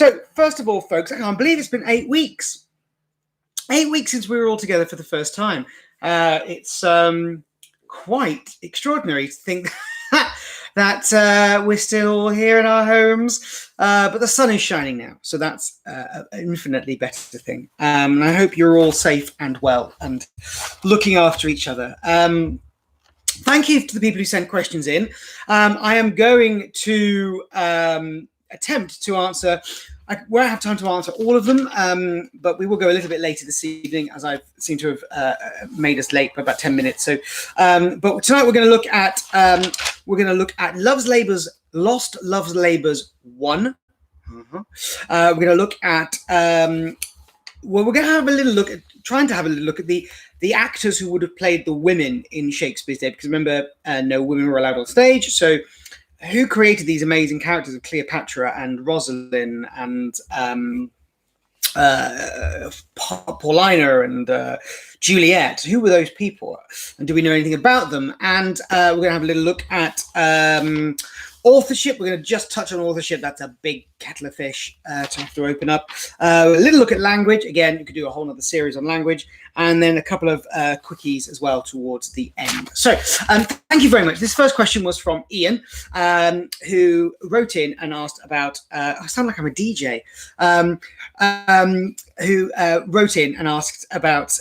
So first of all, folks, I can't believe it's been 8 weeks. 8 weeks since we were all together for the first time. It's quite extraordinary to think that we're still all here in our homes, but the sun is shining now, so that's an infinitely better thing. And I hope you're all safe and well and looking after each other. Thank you to the people who sent questions in. I am going to attempt to answer. I won't have time to answer all of them, but we will go a little bit later this evening, as I seem to have made us late by about 10 minutes. So, but tonight we're going to look at Love's Labour's Lost, Love's Labour's Won. We're going to look at well, we're going to have a little look at the actors who would have played the women in Shakespeare's day, because remember, no women were allowed on stage. So who created these amazing characters of Cleopatra and Rosalind and Paulina and Juliet? Who were those people? And do we know anything about them? And we're going to have a little look at authorship. We're going to just touch on authorship. That's a big kettle of fish to have to open up. A little look at language. Again, you could do a whole other series on language. And then a couple of quickies as well towards the end. So thank you very much. This first question was from Ian, who wrote in and asked about, I sound like I'm a DJ, who wrote in and asked about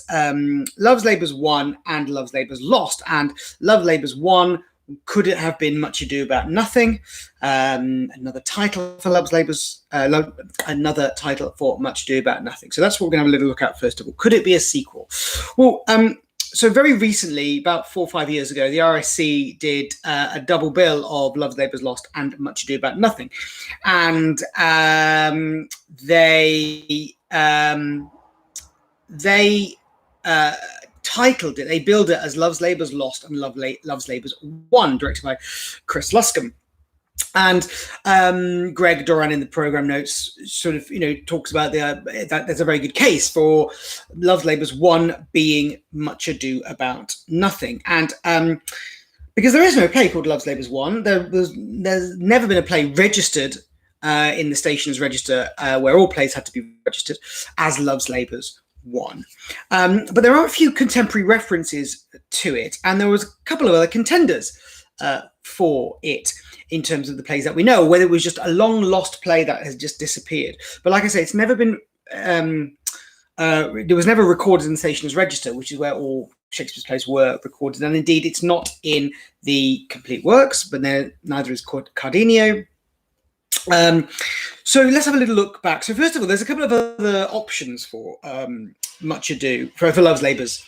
Love's Labour's Won and Love's Labour's Lost. And Love's Labour's Won, could it have been Much Ado About Nothing? Another title for Love's Labour's, another title for Much Ado About Nothing. So that's what we're going to have a little look at first of all. Could it be a sequel? Well, so very recently, about 4 or 5 years ago, the RSC did a double bill of Love's Labour's Lost and Much Ado About Nothing, and they titled it, they billed it as Love's Labour's Lost and Love's Labour's Won, directed by Chris Luscombe. And Greg Doran in the program notes sort of, talks about that there's a very good case for Love's Labour's Won being Much Ado About Nothing. And because there is no play called Love's Labour's Won, there's never been a play registered in the Stationers Register where all plays had to be registered as Love's Labour's Won. But there are a few contemporary references to it, and there was a couple of other contenders for it in terms of the plays that we know, whether it was just a long lost play that has just disappeared. But like I say, it's never been it was never recorded in the Stationers Register, which is where all Shakespeare's plays were recorded, and indeed it's not in the complete works, but neither is Cardenio. So let's have a little look back. So first of all, there's a couple of other options for Much Ado, for Love's Labour's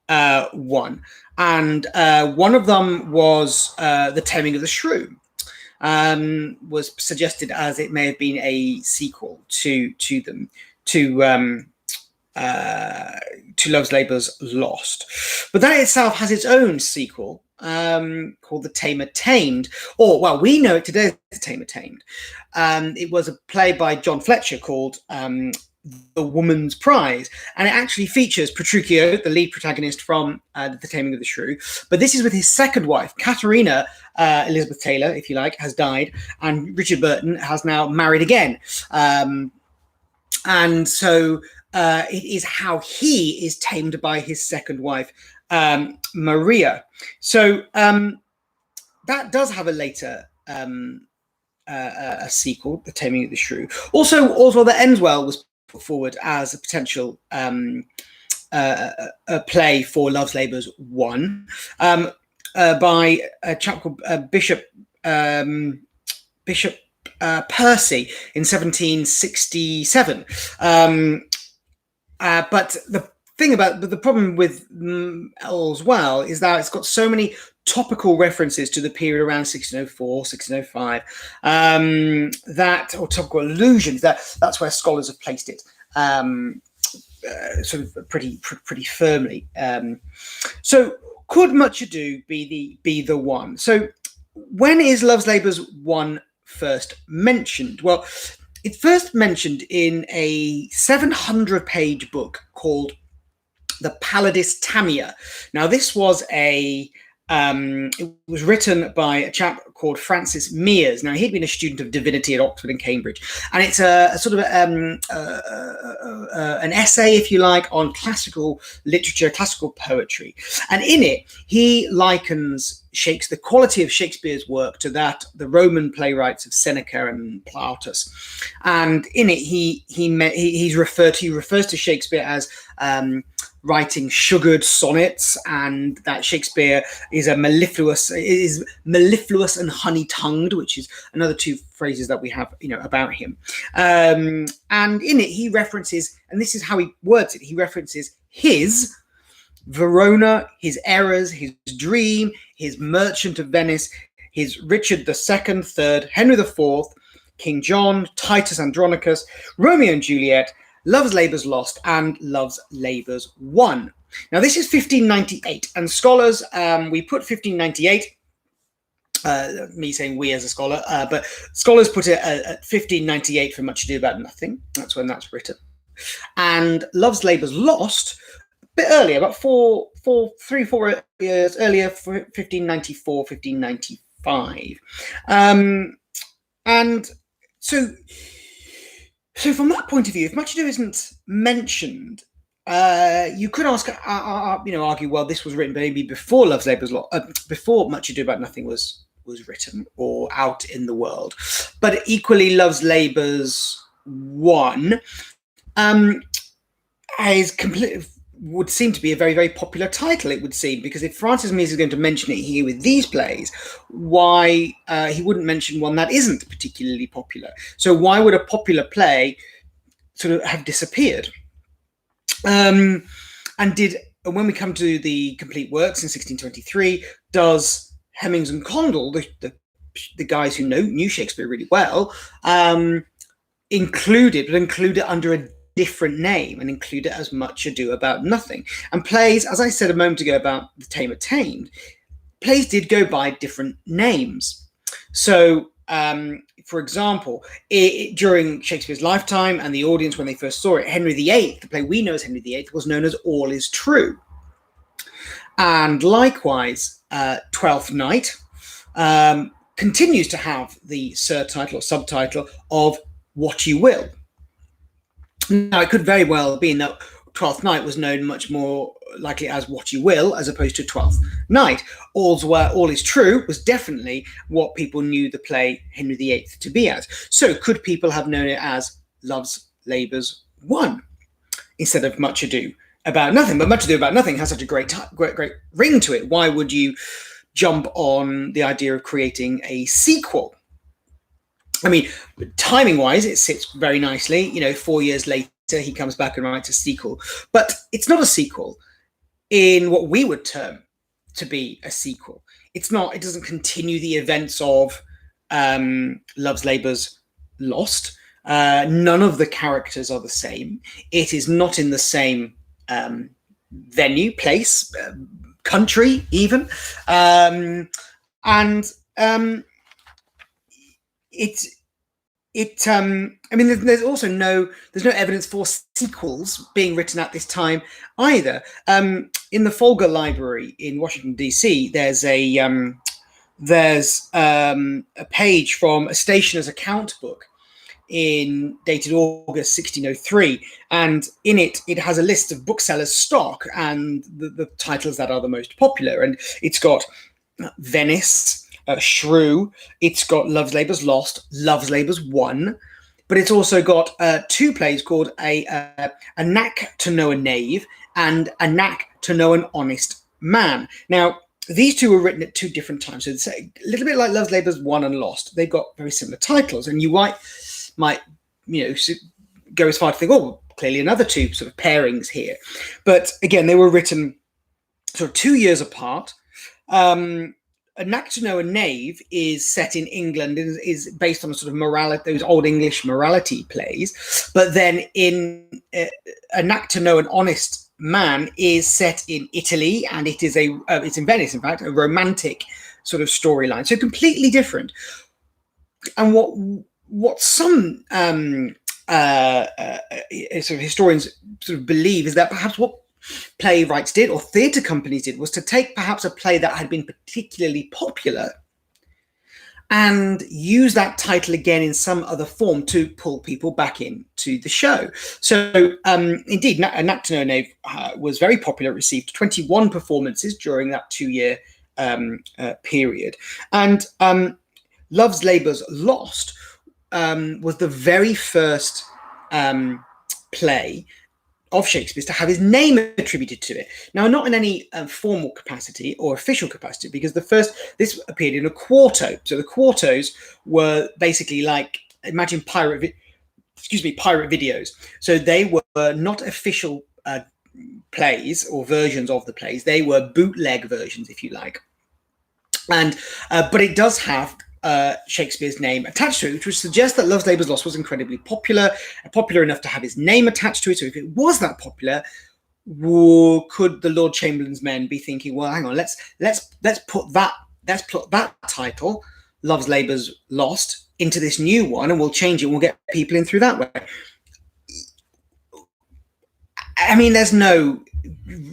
Won. And one of them was the Taming of the Shrew, was suggested as it may have been a sequel to Love's Labour's Lost. But that itself has its own sequel, called The Tamer Tamed, or well, we know it today as The Tamer Tamed. It was a play by John Fletcher called The Woman's Prize, and it actually features Petruchio, the lead protagonist from The Taming of the Shrew, but this is with his second wife, Katharina Elizabeth Taylor, if you like, has died, and Richard Burton has now married again. And so it is how he is tamed by his second wife, Maria. So that does have a later a sequel, The Taming of the Shrew. Also, Oswald that Ends Well was put forward as a potential a play for Love's Labour's Won by a chap called Bishop Percy in 1767. But the problem with All's Well is that it's got so many topical references to the period around 1604, 1605, or topical allusions, that's where scholars have placed it sort of pretty firmly. So could Much Ado be the one? So when is Love's Labour's Won first mentioned? Well, it's first mentioned in a 700-page book called The Paladis Tamia. Now, this was a It was written by a chap called Francis Mears. Now, he'd been a student of divinity at Oxford and Cambridge, and it's a sort of an essay, if you like, on classical literature, classical poetry. And in it, he likens the quality of Shakespeare's work to that the Roman playwrights of Seneca and Plautus. And in it, he refers to Shakespeare as writing sugared sonnets, and that Shakespeare is mellifluous and honey-tongued, which is another two phrases that we have, about him. And in it, he references, and this is how he words it, he references his Verona, his errors, his dream, his Merchant of Venice, his Richard II, III, Henry IV, King John, Titus Andronicus, Romeo and Juliet, Love's Labour's Lost, and Love's Labour's Won. Now, this is 1598, and scholars, we put 1598, me saying we as a scholar, but scholars put it at 1598 for Much Ado About Nothing. That's when that's written. And Love's Labour's Lost, a bit earlier, about 4 years earlier, 1594, 1595. And so from that point of view, if Much Ado isn't mentioned, you could argue, well, this was written maybe before Love's Labour's Lost, before Much Ado About Nothing was written or out in the world. But equally, Love's Labour's Won would seem to be a very, very popular title, it would seem, because if Francis Mears is going to mention it here with these plays, why he wouldn't mention one that isn't particularly popular? So why would a popular play sort of have disappeared? And when we come to the complete works in 1623, does Hemmings and Condell, the guys who knew Shakespeare really well, include it under a different name and include it as Much Ado About Nothing? And plays, as I said a moment ago about The Tamer Tamed, plays did go by different names. So, for example, during Shakespeare's lifetime and the audience when they first saw it, Henry VIII, the play we know as Henry VIII, was known as All Is True. And likewise, Twelfth Night continues to have the surtitle or subtitle of What You Will. Now, it could very well be that Twelfth Night was known much more likely as What You Will, as opposed to Twelfth Night. All Is True was definitely what people knew the play Henry VIII to be as. So could people have known it as Love's Labour's Won instead of Much Ado About Nothing? But Much Ado About Nothing has such a great ring to it. Why would you jump on the idea of creating a sequel? I mean, timing-wise, it sits very nicely. 4 years later, he comes back and writes a sequel. But it's not a sequel in what we would term to be a sequel. It's not. It doesn't continue the events of Love's Labour's Lost. None of the characters are the same. It is not in the same venue, place, country, even. There's also no evidence for sequels being written at this time either. In the Folger Library in Washington D.C., there's a page from a stationer's account book dated August 1603, and in it has a list of booksellers' stock and the titles that are the most popular, and it's got Venice, Shrew, it's got Love's Labour's Lost, Love's Labour's Won, but it's also got two plays called A Knack to Know a Knave and A Knack to Know an Honest Man. Now, these two were written at two different times, so it's a little bit like Love's Labour's Won and Lost. They've got very similar titles, and you might go as far to think, oh, clearly another two sort of pairings here. But again, they were written sort of 2 years apart. A Knack to Know a Knave is set in England, is based on a sort of morality, those old English morality plays. But then in A Knack to Know an Honest Man is set in Italy, and it's in Venice, in fact, a romantic sort of storyline. So completely different. And what some sort of historians sort of believe is that perhaps what playwrights did, or theatre companies did, was to take perhaps a play that had been particularly popular and use that title again in some other form to pull people back into the show. So indeed, Nocte no Knave was very popular. It received 21 performances during that 2-year period. And Love's Labour's Lost was the very first play of Shakespeare's to have his name attributed to it. Now, not in any formal capacity or official capacity, because this appeared in a quarto. So the quartos were basically like, imagine pirate videos. So they were not official plays or versions of the plays. They were bootleg versions, if you like. And but it does have Shakespeare's name attached to it, which would suggest that Love's Labour's Lost was incredibly popular enough to have his name attached to it. So if it was that popular, could the Lord Chamberlain's men be thinking, well, hang on, let's put that title, Love's Labour's Lost, into this new one, and we'll change it and we'll get people in through that way. I mean, there's no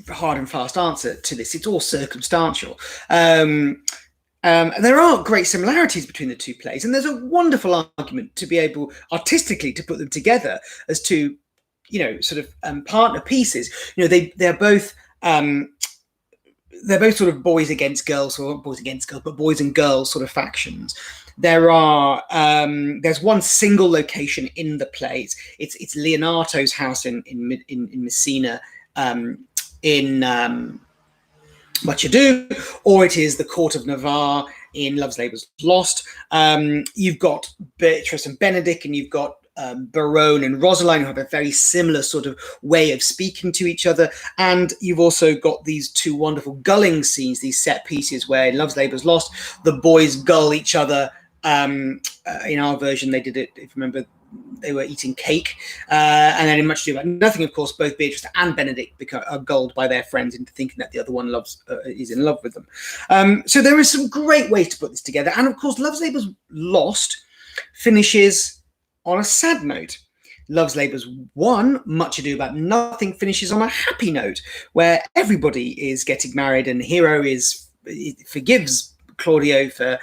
hard and fast answer to this. It's all circumstantial. There are great similarities between the two plays, and there's a wonderful argument to be able artistically to put them together as two, sort of partner pieces. They're both sort of boys against girls, or not boys against girls, but boys and girls sort of factions. There's one single location in the plays. It's Leonato's house in Messina, in Much Ado, or it is the court of Navarre in Love's Labour's Lost. You've got Beatrice and Benedict, and you've got Barone and Rosalind, who have a very similar sort of way of speaking to each other. And you've also got these two wonderful gulling scenes, these set pieces where in Love's Labour's Lost, the boys gull each other. In our version, they did it, if you remember, they were eating cake. And then in Much Ado About Nothing, of course, both Beatrice and Benedict are gulled by their friends into thinking that the other one is in love with them. So there is some great ways to put this together. And of course, Love's Labour's Lost finishes on a sad note. Love's Labour's Won, Much Ado About Nothing, finishes on a happy note, where everybody is getting married, and Hero forgives Claudio for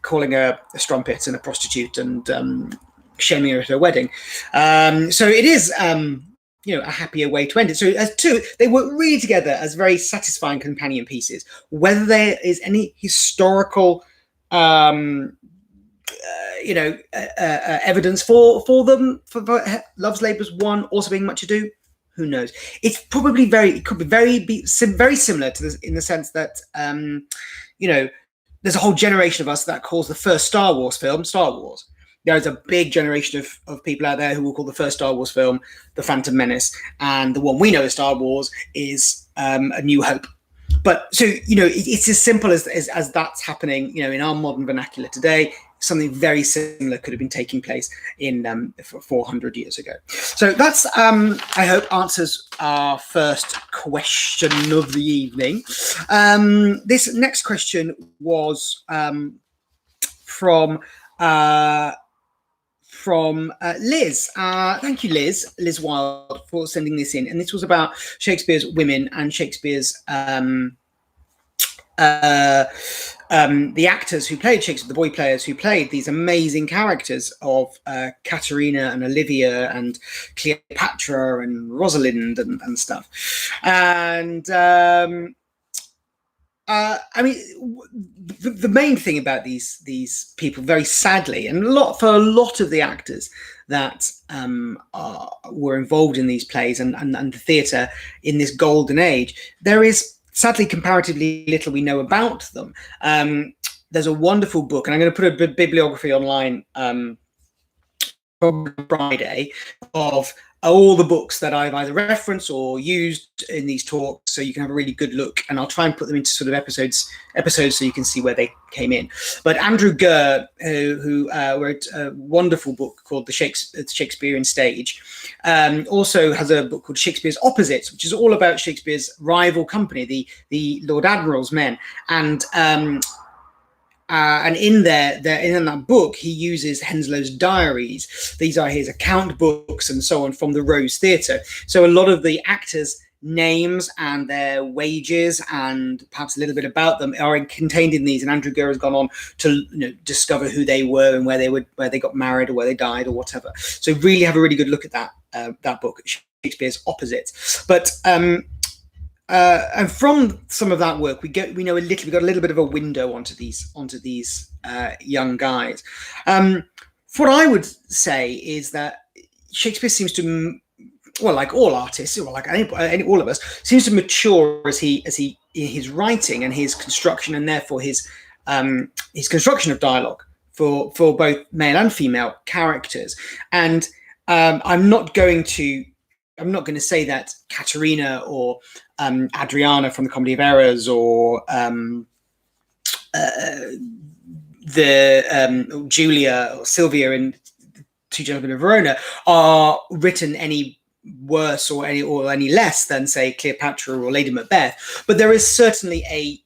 calling her a strumpet and a prostitute and shaming her at her wedding. So it is, a happier way to end it. So as two, they work really together as very satisfying companion pieces. Whether there is any historical, evidence for them, for Love's Labour's Won also being Much Ado, who knows? It could be very similar to this, in the sense that, there's a whole generation of us that calls the first Star Wars film Star Wars. There is a big generation of people out there who will call the first Star Wars film The Phantom Menace, and the one we know as Star Wars is A New Hope. But so, it's as simple as that's happening, in our modern vernacular today. Something very similar could have been taking place in 400 years ago. So that's, I hope, answers our first question of the evening. This next question was from Liz. Thank you, Liz Wild, for sending this in. And this was about Shakespeare's women and Shakespeare's the actors who played Shakespeare, the boy players who played these amazing characters of Katerina and Olivia and Cleopatra and Rosalind and stuff. And I mean, the main thing about these people, very sadly, and for a lot of the actors that were involved in these plays and the theatre in this golden age, there is sadly comparatively little we know about them. There's a wonderful book, and I'm going to put a bibliography online on Friday of all the books that I've either referenced or used in these talks, so you can have a really good look, and I'll try and put them into sort of episodes so you can see where they came in. But Andrew Gurr, who wrote a wonderful book called The Shakespearean Stage, also has a book called Shakespeare's Opposites, which is all about Shakespeare's rival company, the Lord Admiral's men. And in that book, he uses Henslow's diaries. These are his account books and so on from the Rose Theatre. So a lot of the actors names and their wages and perhaps a little bit about them are contained in these. And Andrew Gurr has gone on to discover who they were and where they got married or where they died or whatever. So really have a really good look at that book, Shakespeare's Opposites. But and from some of that work, we got a little bit of a window onto these young guys. What I would say is that Shakespeare seems to, well, like all artists, or like all of us, seems to mature as he in his writing and his construction, and therefore his construction of dialogue for both male and female characters. And I'm not going to say that Caterina or Adriana from the Comedy of Errors or Julia or Sylvia in Two Gentlemen of Verona are written any worse or any less than, say, Cleopatra or Lady Macbeth, but there is certainly a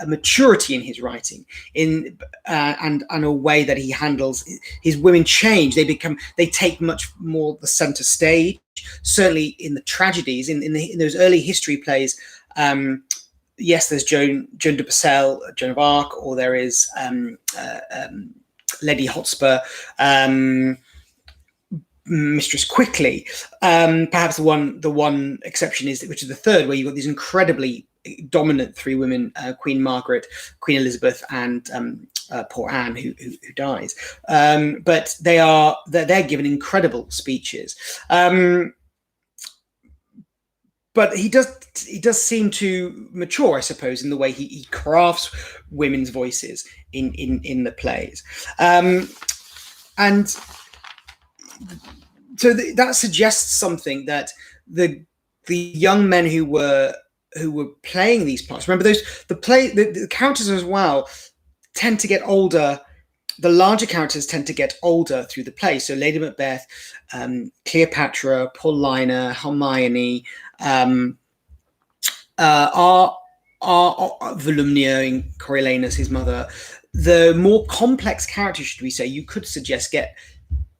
maturity in his writing, and a way that he handles his women change. They take much more the center stage. Certainly in the tragedies, in those early history plays. Yes, there's Joan de Purcell, Joan of Arc, or there is Lady Hotspur, Mistress Quickly. Perhaps the one exception which is the third, where you've got these incredibly dominant three women: Queen Margaret, Queen Elizabeth, and poor Anne, who dies. But they're given incredible speeches. But he does seem to mature, I suppose, in the way he crafts women's voices in the plays, and so that suggests something, that the young men who were playing these parts. Remember, the characters as well tend to get older. The larger characters tend to get older through the play. So Lady Macbeth, Cleopatra, Paulina, Hermione, are Volumnia in Coriolanus, his mother. The more complex characters, should we say, you could suggest, get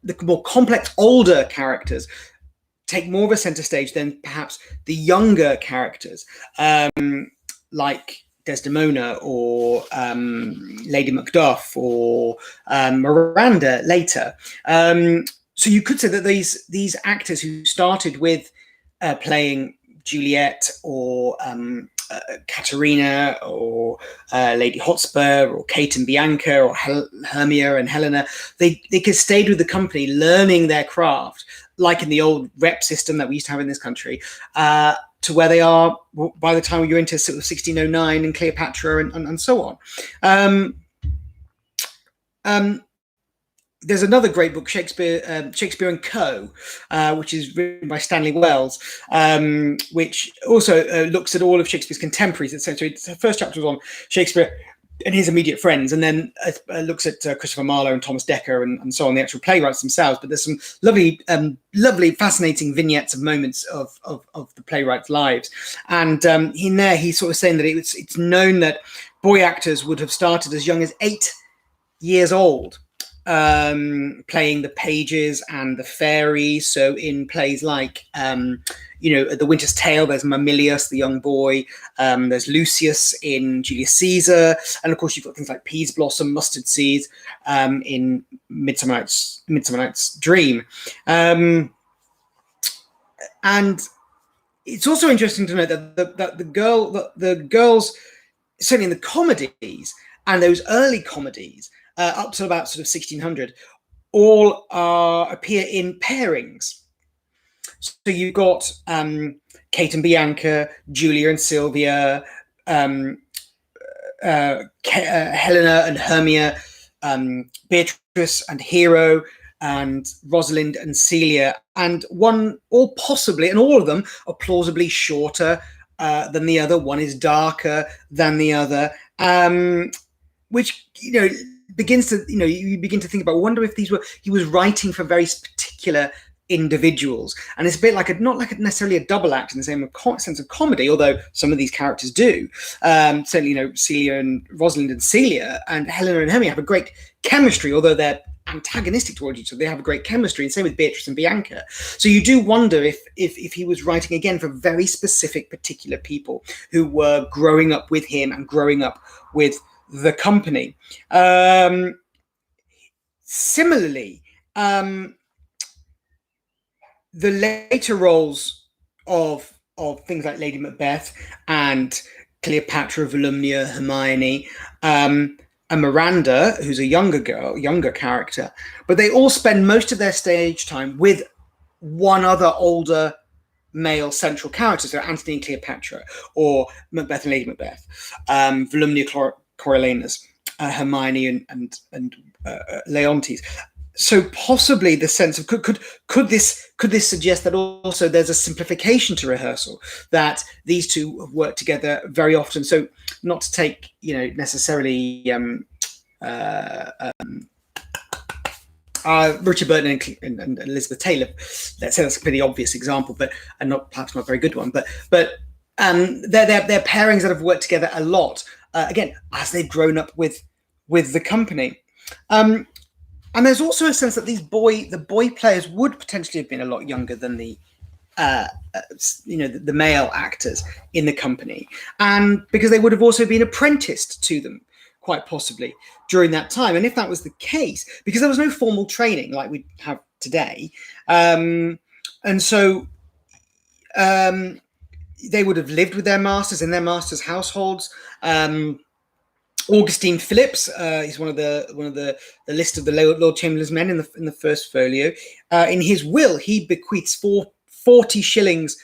the more complex older characters take more of a center stage than perhaps the younger characters, like Desdemona or Lady Macduff or Miranda later. So you could say that these actors who started with playing Juliet or Caterina or Lady Hotspur or Kate and Bianca or Hermia and Helena, they could stayed with the company, learning their craft, like in the old rep system that we used to have in this country, to where they are by the time you're into sort of 1609 and Cleopatra and so on. There's another great book, Shakespeare and Co., which is written by Stanley Wells, which also looks at all of Shakespeare's contemporaries. Essentially, the first chapter was on Shakespeare and his immediate friends, and then looks at Christopher Marlowe and Thomas Dekker and so on, the actual playwrights themselves. But there's some lovely, fascinating vignettes of moments of the playwrights' lives. And in there, he's sort of saying that it's known that boy actors would have started as young as 8 years old, playing the pages and the fairies. So in plays like The Winter's Tale, there's Mamilius, the young boy. There's Lucius in Julius Caesar, and of course you've got things like Peas Blossom, Mustard Seeds in Midsummer Night's Dream. And it's also interesting to note that the girls, certainly in the comedies and those early comedies, up to about sort of 1600, all appear in pairings. So you've got Kate and Bianca, Julia and Sylvia, Helena and Hermia, Beatrice and Hero, and Rosalind and Celia, and one, or possibly, and all of them are plausibly shorter than the other. One is darker than the other, which begins to, you begin to think about, wonder if he was writing for very particular individuals. And it's a bit like not like necessarily a double act in the same sense of comedy, although some of these characters do. Certainly, Celia and Rosalind and Celia and Helena and Hermia have a great chemistry, although they're antagonistic towards each other. They have a great chemistry, and same with Beatrice and Bianca. So you do wonder if he was writing again for very specific, particular people who were growing up with him and growing up with the company. Similarly, the later roles of things like Lady Macbeth and Cleopatra, Volumnia, Hermione, and Miranda, who's a younger character, but they all spend most of their stage time with one other older male central character, so Antony and Cleopatra, or Macbeth and Lady Macbeth, Volumnia, Coriolanus, Hermione, and Leontes. So possibly the sense of could this suggest that also there's a simplification to rehearsal, that these two have worked together very often. So not to take necessarily Richard Burton and Elizabeth Taylor. Let's say that's a pretty obvious example, and perhaps not a very good one. But they're pairings that have worked together a lot. Again, as they've grown up with the company. And there's also a sense that the boy players would potentially have been a lot younger than the male actors in the company, and because they would have also been apprenticed to them, quite possibly, during that time. And if that was the case, because there was no formal training like we have today, and so they would have lived with their masters in their masters' households. Augustine Phillips is one of the list of the Lord Chamberlain's men in the first folio. In his will, he bequeaths 40 shillings,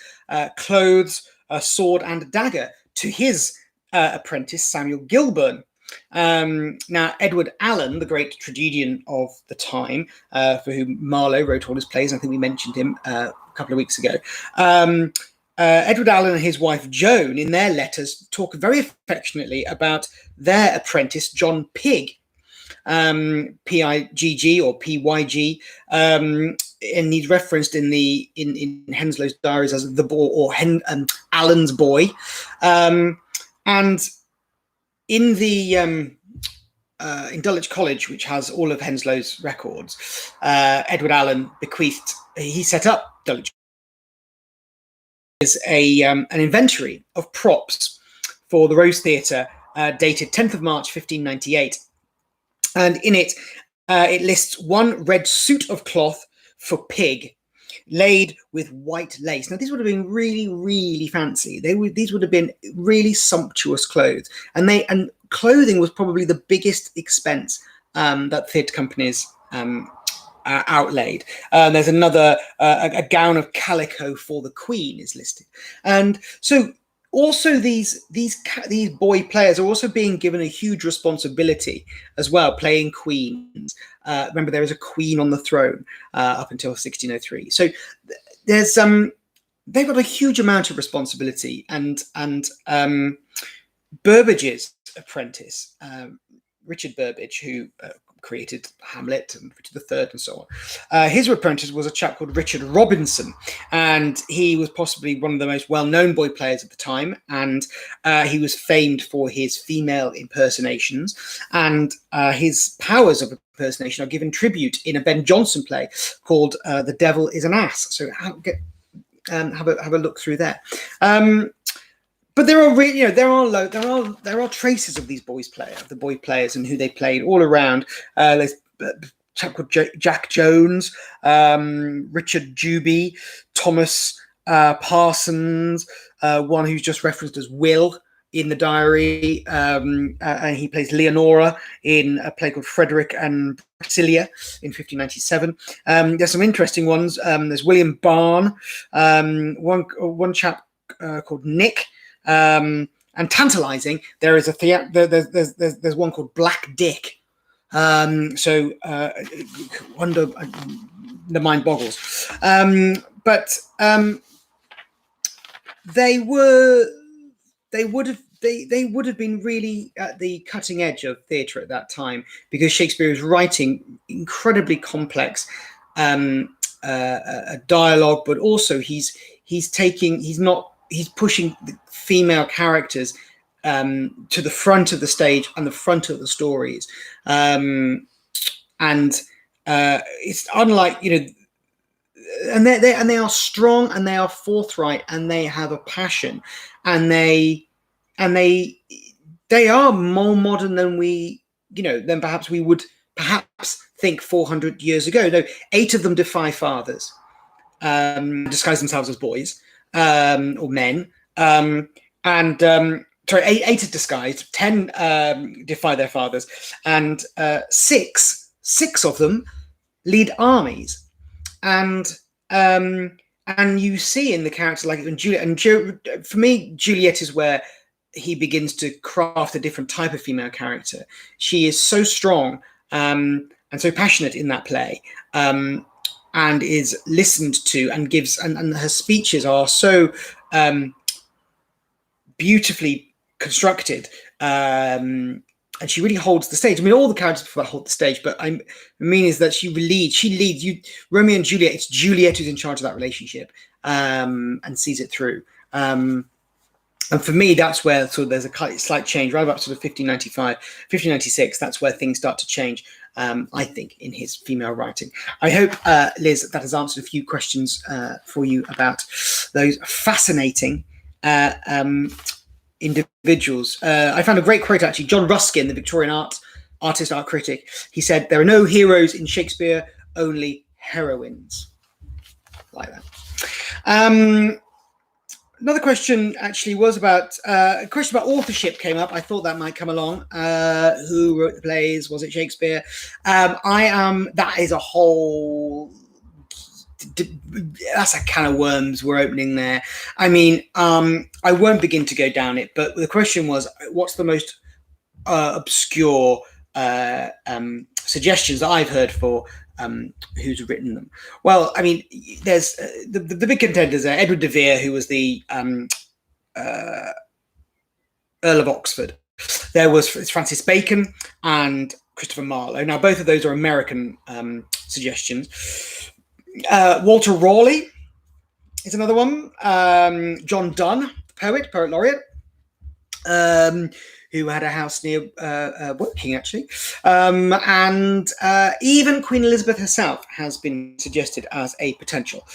clothes, a sword, and a dagger to his apprentice Samuel Gilburn. Now, Edward Allen, the great tragedian of the time, for whom Marlowe wrote all his plays, I think we mentioned him a couple of weeks ago. Edward Allen and his wife Joan, in their letters, talk very affectionately about their apprentice John Pigg, P-I-G-G or P-Y-G, and he's referenced in Henslow's diaries as the boy, or Allen's boy, and in the in Dulwich College, which has all of Henslow's records, Edward Allen bequeathed. He set up Dulwich is an inventory of props for the Rose Theatre, dated 10th of March 1598, and in it it lists one red suit of cloth for Pig, laid with white lace. Now these would have been really, really fancy. These would have been really sumptuous clothes, and clothing was probably the biggest expense that theatre companies outlaid. There's another a gown of calico for the Queen is listed, and so also these boy players are also being given a huge responsibility as well, playing queens. Remember, there is a queen on the throne up until 1603. So there's they've got a huge amount of responsibility, and Burbage's apprentice, Richard Burbage, who created Hamlet and Richard III and so on. His apprentice was a chap called Richard Robinson, and he was possibly one of the most well-known boy players at the time, and he was famed for his female impersonations, and his powers of impersonation are given tribute in a Ben Jonson play called The Devil is an Ass. So have a look through there. But there are really, there are traces of these the boy players and who they played all around. There's a chap called Jack Jones, Richard Juby, Thomas Parsons, one who's just referenced as Will in the diary, and he plays Leonora in a play called Frederick and Brasilia in 1597. There's some interesting ones. There's William Barn, one chap called Nick. And tantalizing, there is there's one called Black Dick. So wonder, the mind boggles. But they would have been really at the cutting edge of theatre at that time, because Shakespeare is writing incredibly complex dialogue, but also he's pushing the female characters to the front of the stage and the front of the stories, and It's unlike, and they are strong, and they are forthright, and they have a passion, and they are more modern than than perhaps we would think 400 years ago. No, 8 of them defy fathers, disguise themselves as boys or men, sorry, 8 are disguised, 10 defy their fathers, and 6 of them lead armies. And you see in the characters like Juliet, and for me, Juliet is where he begins to craft a different type of female character. She is so strong and so passionate in that play, and is listened to, and gives, and her speeches are so beautifully constructed, and she really holds the stage. I mean, all the characters before hold the stage, but I mean is that she leads. You, Romeo and Juliet. It's Juliet who's in charge of that relationship, and sees it through. And for me, that's where sort of there's a slight change, right about sort of 1595, 1596. That's where things start to change, I think, in his female writing. I hope, Liz, that has answered a few questions for you about those fascinating individuals. I found a great quote, actually. John Ruskin, the Victorian art critic, he said, "There are no heroes in Shakespeare, only heroines." Like that. Another question actually was about a question about authorship came up. I thought that might come along. Who wrote the plays? Was it Shakespeare? That is a whole. That's a can of worms we're opening there. I mean, I won't begin to go down it, but the question was, what's the most obscure suggestions that I've heard for who's written them? Well, I mean, there's the big contenders are Edward de Vere, who was the Earl of Oxford. There was Francis Bacon and Christopher Marlowe. Now, both of those are American suggestions. Walter Raleigh is another one. John Donne, poet laureate, who had a house near Woking, actually. And even Queen Elizabeth herself has been suggested as a potential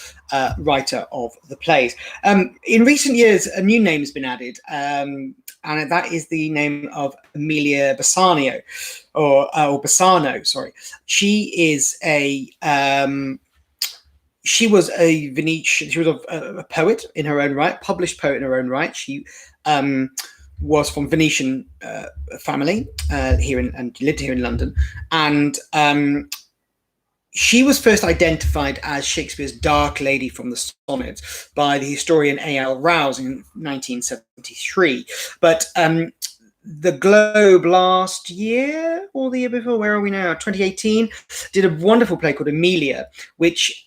writer of the plays. In recent years, a new name has been added, and that is the name of Amelia Bassanio, or Bassano, sorry. She is she was a Venetian, she was a poet in her own right, published poet in her own right. She was from Venetian family and lived here in London, and she was first identified as Shakespeare's Dark Lady from the Sonnets by the historian A.L. Rowse in 1973. But the Globe last year or the year before, where are we now? 2018, did a wonderful play called Amelia, which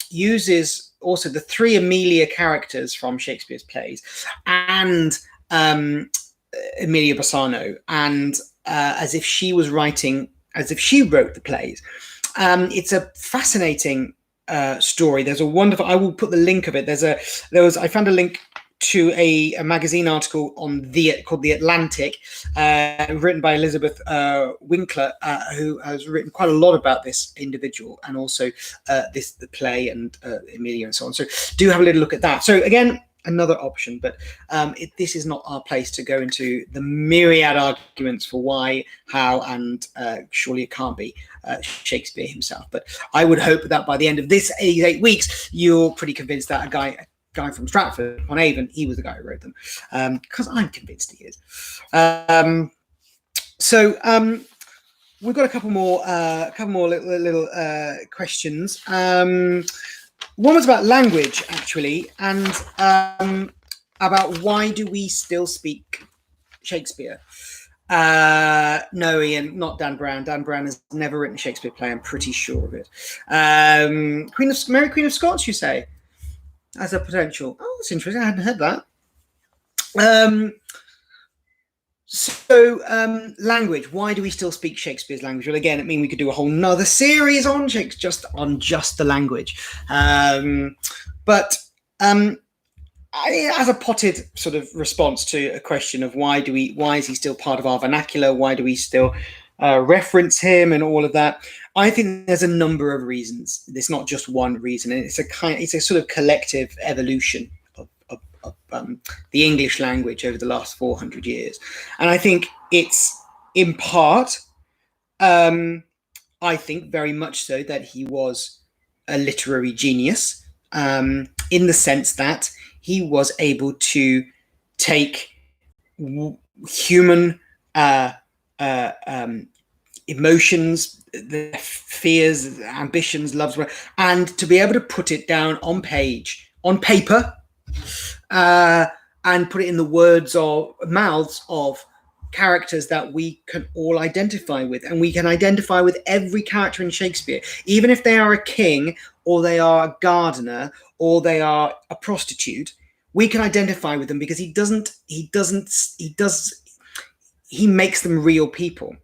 uses also the 3 Amelia characters from Shakespeare's plays and Amelia Bassanio, and as if she was writing, as if she wrote the plays. It's a fascinating story. There's a wonderful, I will put the link of it. I found a link to a magazine article called The Atlantic, written by Elizabeth Winkler, who has written quite a lot about this individual, and also the play and Amelia and so on. So do have a little look at that. So again, another option, but this is not our place to go into the myriad arguments for why, how, and surely it can't be Shakespeare himself. But I would hope that by the end of this 88 weeks, you're pretty convinced that a guy from Stratford on Avon, he was the guy who wrote them, because I'm convinced he is. So we've got a couple more little questions. One was about language, actually, and about why do we still speak Shakespeare? No, Ian, not Dan Brown. Dan Brown has never written a Shakespeare play. I'm pretty sure of it. Mary Queen of Scots, you say, as a potential. Oh, that's interesting. I hadn't heard that. Language. Why do we still speak Shakespeare's language? Well, again, I mean, we could do a whole nother series on Shakespeare, just the language. But as a potted sort of response to a question of why is he still part of our vernacular? Why do we still reference him and all of that. I think there's a number of reasons. It's not just one reason, and it's a sort of collective evolution of the English language over the last 400 years. And I think it's in part, I think very much so, that he was a literary genius, in the sense that he was able to take human emotions, the fears, ambitions, loves, and to be able to put it down on paper, and put it in the mouths of characters that we can all identify with. And we can identify with every character in Shakespeare, even if they are a king, or they are a gardener, or they are a prostitute. We can identify with them because he makes them real people.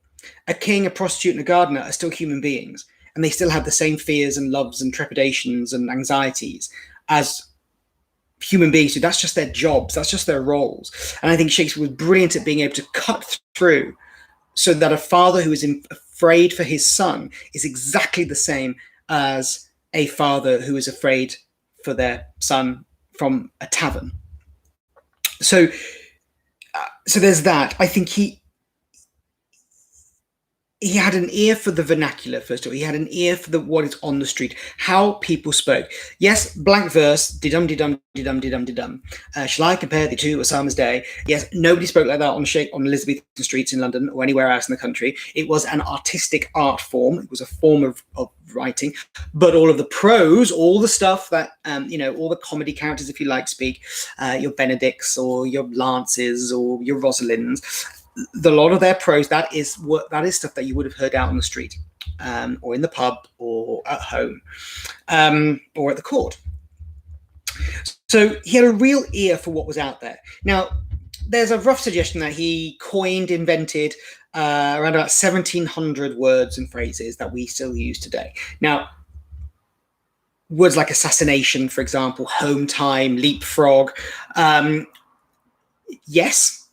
A king, a prostitute, and a gardener are still human beings, and they still have the same fears and loves and trepidations and anxieties as human beings do. That's just their jobs. That's just their roles. And I think Shakespeare was brilliant at being able to cut through so that a father who is afraid for his son is exactly the same as a father who is afraid for their son from a tavern. So there's that. I think he had an ear for the vernacular, first of all. He had an ear for what is on the street, how people spoke. Yes, blank verse, didum, didum, didum, didum, didum. Shall I compare the two a summer's day? Yes, nobody spoke like that on Elizabethan streets in London or anywhere else in the country. It was an artistic art form. It was a form of writing. But all of the prose, all the stuff that, all the comedy characters, if you like, speak, your Benedicts or your Lances or your Rosalinds, a lot of their prose, that is stuff that you would have heard out on the street, or in the pub, or at home, or at the court. So he had a real ear for what was out there. Now, there's a rough suggestion that he invented around about 1,700 words and phrases that we still use today. Now, words like assassination, for example, home time, leapfrog. Yes,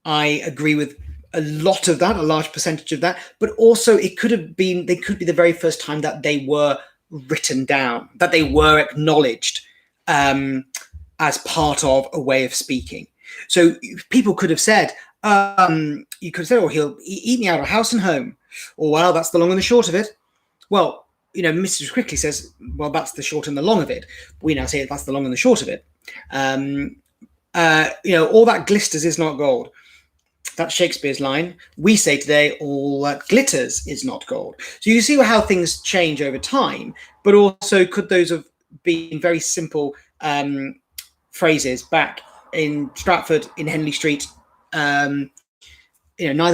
I agree with a lot of that, a large percentage of that, but also they could be the very first time that they were written down, that they were acknowledged as part of a way of speaking. So people could have said, you could have said, oh, he'll eat me out of house and home, or, well, that's the long and the short of it. Well, Mrs. Quickly says, well, that's the short and the long of it. We now say that's the long and the short of it. All that glisters is not gold. That's Shakespeare's line. We say today, all that glitters is not gold. So you see how things change over time, but also could those have been very simple phrases back in Stratford, in Henley Street, neither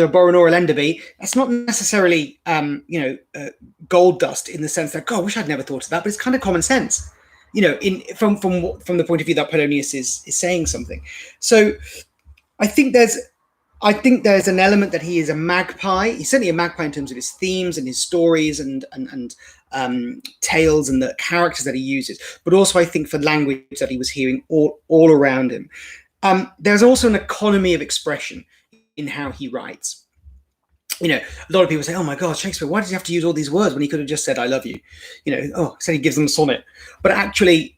a borrow nor a lender be. That's not necessarily, gold dust in the sense that, God, I wish I'd never thought of that, but it's kind of common sense, from the point of view that Polonius is saying something. So I think there's an element that he is a magpie. He's certainly a magpie in terms of his themes and his stories and tales and the characters that he uses, but also I think for language that he was hearing all around him. There's also an economy of expression in how he writes. A lot of people say, oh my God, Shakespeare, why does he have to use all these words when he could have just said, I love you? Said he gives them a sonnet. But actually,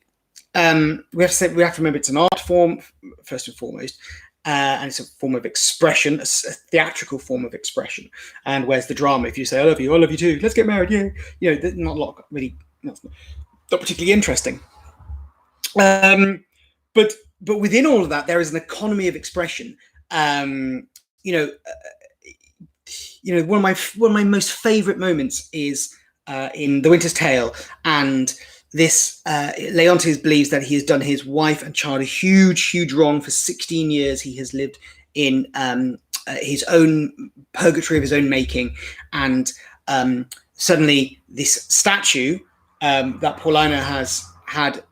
we have to remember it's an art form, first and foremost. And it's a form of expression, a theatrical form of expression. And where's the drama? If you say, I love you too, let's get married, yeah. Not a lot, really, not particularly interesting. But within all of that, there is an economy of expression. One of my most favorite moments is in The Winter's Tale, and this Leontes believes that he has done his wife and child a huge wrong. For 16 years he has lived in his own purgatory of his own making, and suddenly this statue that Paulina has had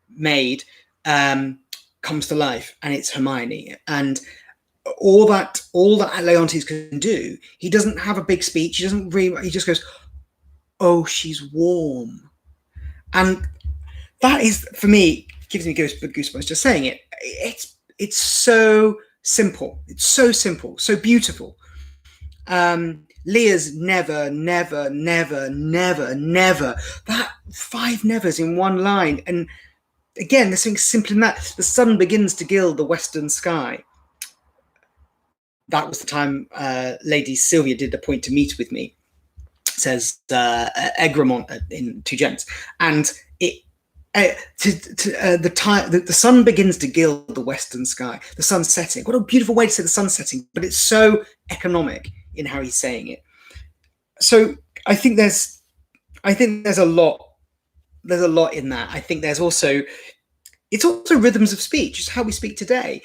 made comes to life, and it's Hermione. And all that Leontes can do, he doesn't have a big speech, he just goes, oh, she's warm. And that is, for me, gives me goosebumps just saying it. It's so simple. It's so simple, so beautiful. Lear's never, never, never, never, never. That 5 nevers in one line. And again, there's something simple in that. The sun begins to gild the western sky. That was the time Lady Sylvia did the point to meet with me, says Egremont in Two Gents. And the sun begins to gild the western sky, the sun's setting. What a beautiful way to say the sun's setting, but it's so economic in how he's saying it. So I think there's a lot in that. I think it's also rhythms of speech. It's how we speak today.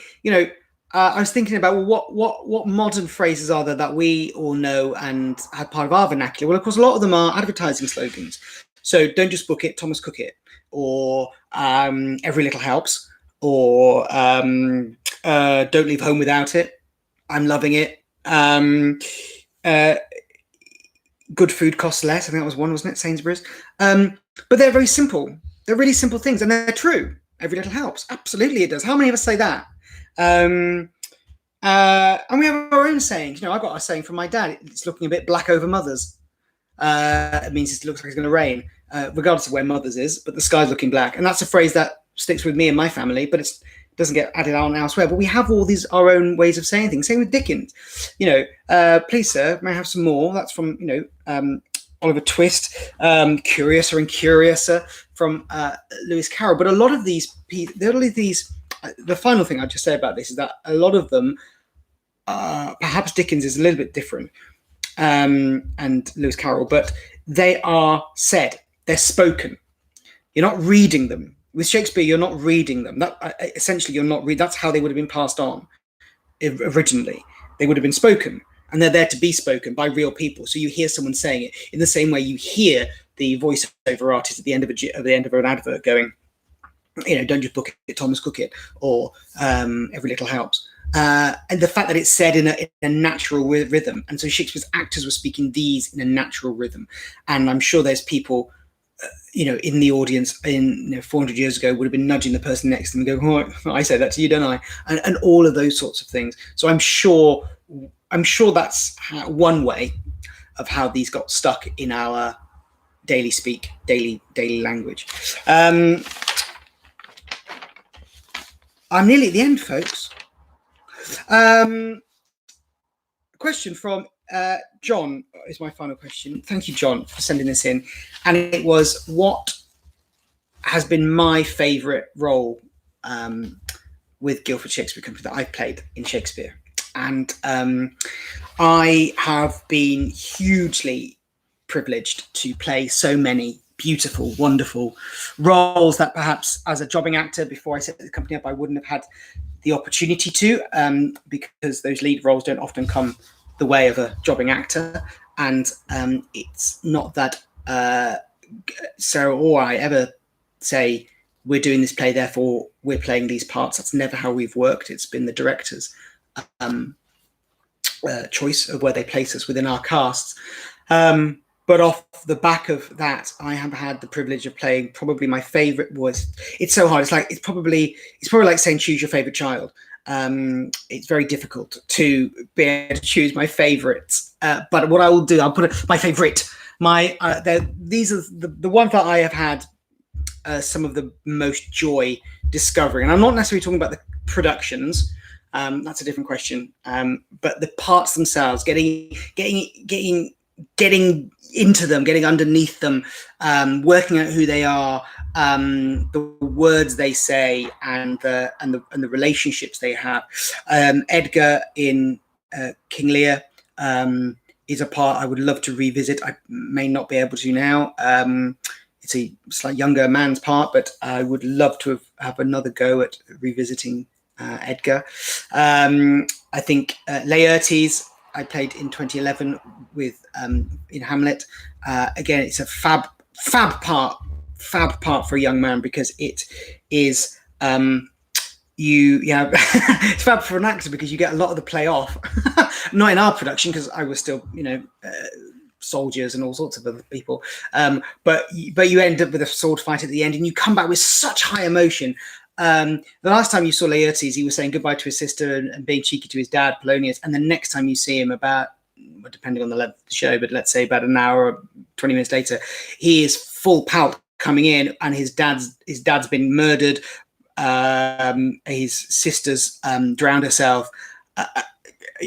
I was thinking about what modern phrases are there that we all know and are part of our vernacular. Well, of course, a lot of them are advertising slogans. So don't just book it, Thomas Cook it, or every little helps, or don't leave home without it. I'm loving it. Good food costs less. I think that was one, wasn't it? Sainsbury's. But they're very simple. They're really simple things, and they're true. Every little helps. Absolutely, it does. How many of us say that? And we have our own sayings. I've got a saying from my dad. It's looking a bit black over Mothers. It means it looks like it's going to rain, regardless of where Mothers is, but the sky's looking black. And that's a phrase that sticks with me and my family, but it doesn't get added on elsewhere. But we have all these our own ways of saying things. Same with Dickens. Please, sir, may I have some more? That's from, Oliver Twist, Curiouser and Curiouser from Lewis Carroll. But a lot of these, the final thing I'll just say about this is that a lot of them, perhaps Dickens is a little bit different, and Lewis Carroll, but they are said, they're spoken. You're not reading them. With Shakespeare, you're not reading them. Essentially, you're not reading. That's how they would have been passed on originally. They would have been spoken, and they're there to be spoken by real people. So you hear someone saying it in the same way you hear the voiceover artist at the end of an advert going, don't just book it, Thomas Cook it, or every little helps. And the fact that it's said in a natural rhythm. And so Shakespeare's actors were speaking these in a natural rhythm. And I'm sure there's people, in the audience 400 years ago would have been nudging the person next to them and going, oh, I say that to you, don't I? And all of those sorts of things. So I'm sure that's one way of how these got stuck in our daily speak, daily language. I'm nearly at the end, folks. Question from John is my final question. Thank you, John, for sending this in. And it was, what has been my favourite role with Guildford Shakespeare Company that I've played in Shakespeare? And I have been hugely privileged to play so many beautiful, wonderful roles that perhaps as a jobbing actor before I set the company up, I wouldn't have had the opportunity to, because those lead roles don't often come the way of a jobbing actor. And it's not that Sarah or I ever say, we're doing this play, therefore we're playing these parts. That's never how we've worked. It's been the director's choice of where they place us within our casts. But off the back of that, I have had the privilege of playing probably my favorite was, it's so hard. It's probably like saying choose your favorite child. It's very difficult to be able to choose my favorites. But what I will do, I'll put my favorite. These are the ones that I have had some of the most joy discovering. And I'm not necessarily talking about the productions. That's a different question. But the parts themselves, getting into them, getting underneath them, working out who they are, the words they say, and the relationships they have. Edgar in King Lear is a part I would love to revisit. I may not be able to now. It's a slightly younger man's part, but I would love to have another go at revisiting Edgar. I think Laertes I played in 2011 with in Hamlet. Again, it's a fab part for a young man, because it is it's fab for an actor because you get a lot of the play off. Not in our production, because I was still soldiers and all sorts of other people, but you end up with a sword fight at the end, and you come back with such high emotion. The last time you saw Laertes, he was saying goodbye to his sister and being cheeky to his dad, Polonius. And the next time you see him, about depending on the length of the show, but let's say about an hour or 20 minutes later, he is full pelt coming in, and his dad's been murdered. His sister's drowned herself.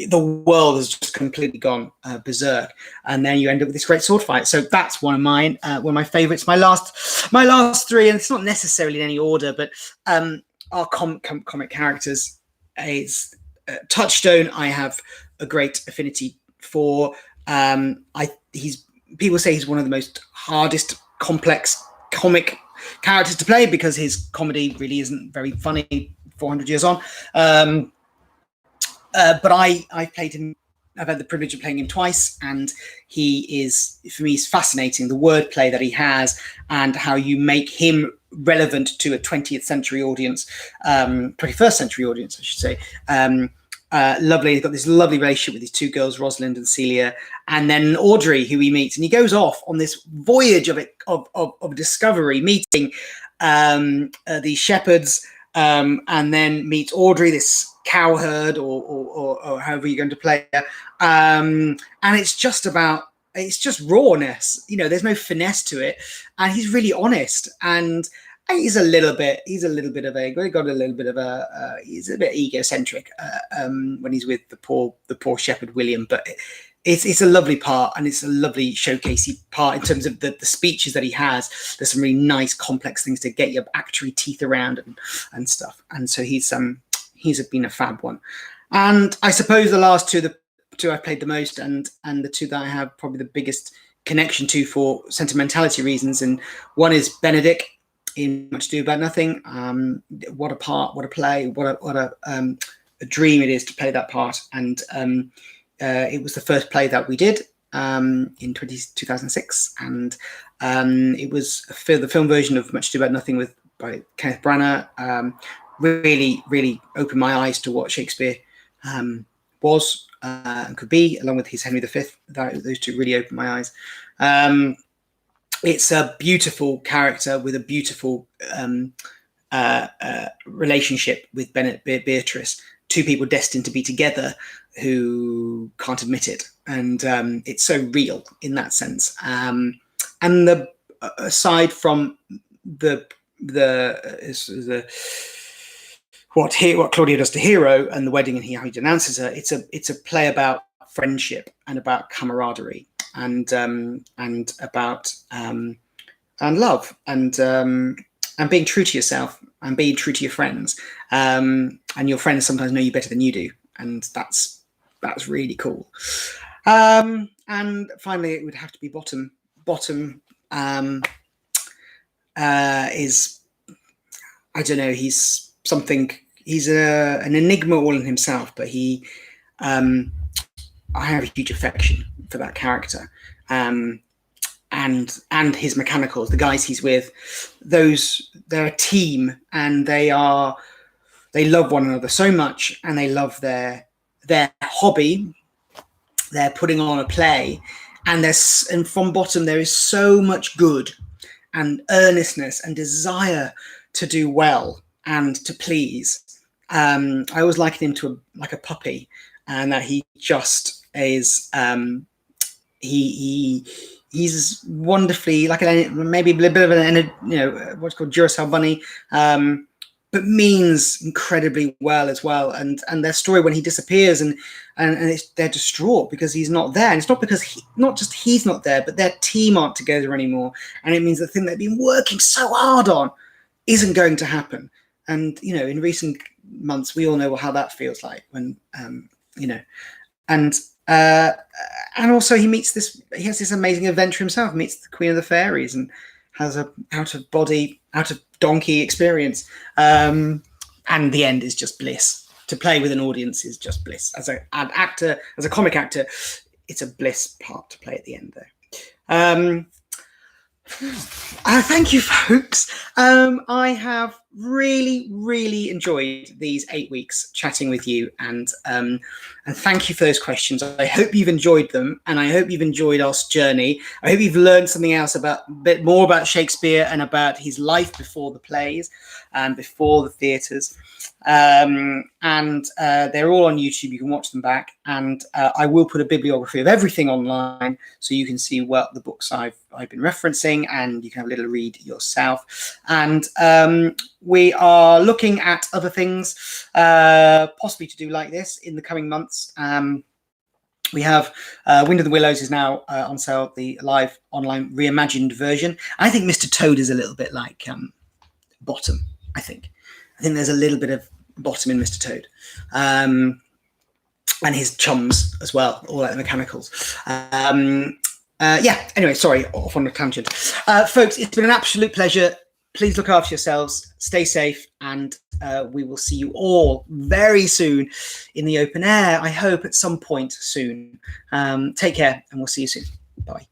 The world has just completely gone berserk, and then you end up with this great sword fight. So that's one of mine, one of my favorites. My last three, and it's not necessarily in any order, but are comic characters. Is Touchstone. I have a great affinity for. People say he's one of the most hardest, complex comic characters to play because his comedy really isn't very funny 400 years on. But I played him. I've had the privilege of playing him twice, and he is, for me, he's fascinating. The wordplay that he has and how you make him relevant to a 20th century audience, 21st century audience, I should say. Lovely. He's got this lovely relationship with these two girls, Rosalind and Celia, and then Audrey, who he meets, and he goes off on this voyage of discovery, meeting these shepherds, and then meets Audrey, this cowherd, or however you're going to play her. And it's just rawness. There's no finesse to it, and he's really honest, and he's a little bit he's a bit egocentric when he's with the poor shepherd William, but it's a lovely part, and it's a lovely showcasey part in terms of the speeches that he has. There's some really nice complex things to get your actuary teeth around and stuff, and so he's been a fab one. And I suppose the last two, the two I've played the most, and the two that I have probably the biggest connection to for sentimentality reasons, and one is Benedict in Much Ado About Nothing. What a part, what a play, what a dream it is to play that part. And it was the first play that we did in 2006, and it was the film version of Much Ado About Nothing by Kenneth Branagh. Really, really opened my eyes to what Shakespeare was and could be, along with his Henry V. Those two really opened my eyes. It's a beautiful character with a beautiful relationship with Beatrice. Two people destined to be together who can't admit it, and it's so real in that sense. And aside from what Claudia does to Hero and the wedding and how he denounces her, it's a play about friendship and about camaraderie and about and love and being true to yourself and being true to your friends, and your friends sometimes know you better than you do, and that's really cool. And finally, it would have to be Bottom. Is, I don't know, he's something. He's an enigma all in himself, but I have a huge affection for that character, and his mechanicals, the guys he's with. They're a team, and they love one another so much, and they love their hobby. They're putting on a play, and from Bottom there is so much good and earnestness and desire to do well and to please. I always liken him to like a puppy, and that he just is. He's wonderfully like maybe a bit of what's called Duracell bunny, but means incredibly well as well. And their story when he disappears and they're distraught because he's not there, and it's not because not just he's not there, but their team aren't together anymore, and it means the thing they've been working so hard on isn't going to happen. And in recent months we all know how that feels like when and also he has this amazing adventure himself, meets the Queen of the Fairies and has a out of donkey experience, and the end is just bliss. To play with an audience is just bliss. As a comic actor, it's a bliss part to play at the end though. Thank you, folks. I have really enjoyed these 8 weeks chatting with you, and thank you for those questions. I hope you've enjoyed them, and I hope you've enjoyed our journey. I hope you've learned something else a bit more about Shakespeare and about his life before the plays and before the theatres. They're all on YouTube. You can watch them back, and I will put a bibliography of everything online so you can see what the books I've been referencing, and you can have a little read yourself. And we are looking at other things possibly to do like this in the coming months. We have Wind of the Willows is now on sale, the live online reimagined version. I think Mr. Toad is a little bit like Bottom. I think there's a little bit of Bottom in Mr. Toad, and his chums as well, all like the mechanicals. Anyway, sorry, off on a tangent. Folks, it's been an absolute pleasure. Please look after yourselves, stay safe, and we will see you all very soon in the open air, I hope at some point soon. Take care, and we'll see you soon. Bye.